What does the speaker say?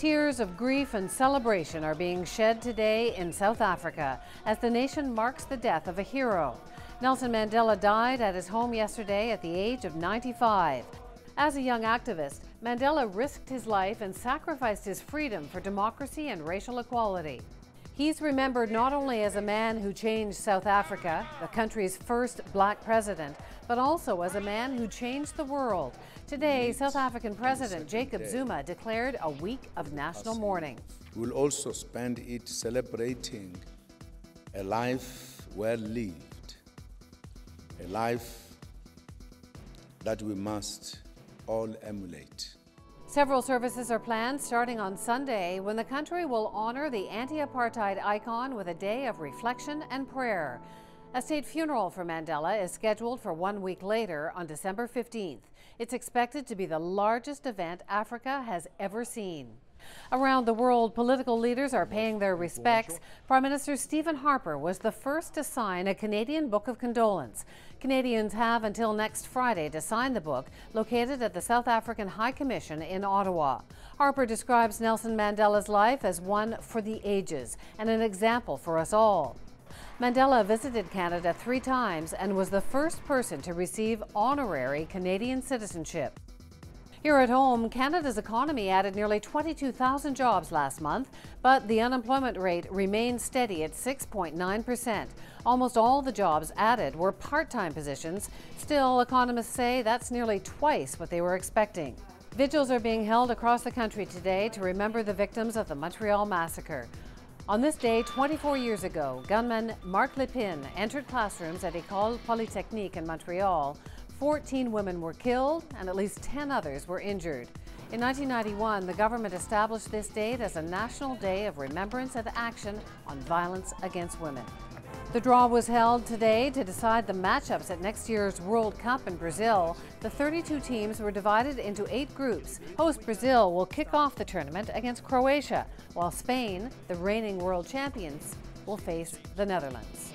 Tears of grief and celebration are being shed today in South Africa as the nation marks the death of a hero. Nelson Mandela died at his home yesterday at the age of 95. As a young activist, Mandela risked his life and sacrificed his freedom for democracy and racial equality. He's remembered not only as a man who changed South Africa, the country's first black president, but also as a man who changed the world. Today, South African President Jacob Zuma declared a week of national mourning. We'll also spend it celebrating a life well lived, a life that we must all emulate. Several services are planned starting on Sunday when the country will honor the anti-apartheid icon with a day of reflection and prayer. A state funeral for Mandela is scheduled for 1 week later on December 15th. It's expected to be the largest event Africa has ever seen. Around the world, political leaders are paying their respects. Prime Minister Stephen Harper was the first to sign a Canadian Book of Condolence. Canadians have until next Friday to sign the book, located at the South African High Commission in Ottawa. Harper describes Nelson Mandela's life as one for the ages and an example for us all. Mandela visited Canada 3 times and was the first person to receive honorary Canadian citizenship. Here at home, Canada's economy added nearly 22,000 jobs last month, but the unemployment rate remained steady at 6.9%. Almost all the jobs added were part-time positions. Still, economists say that's nearly twice what they were expecting. Vigils are being held across the country today to remember the victims of the Montreal Massacre. On this day, 24 years ago, gunman Marc Lépine entered classrooms at École Polytechnique in Montreal. 14 women were killed and at least 10 others were injured. In 1991, the government established this date as a national day of remembrance and action on violence against women. The draw was held today to decide the matchups at next year's World Cup in Brazil. The 32 teams were divided into 8 groups. Host Brazil will kick off the tournament against Croatia, while Spain, the reigning world champions, will face the Netherlands.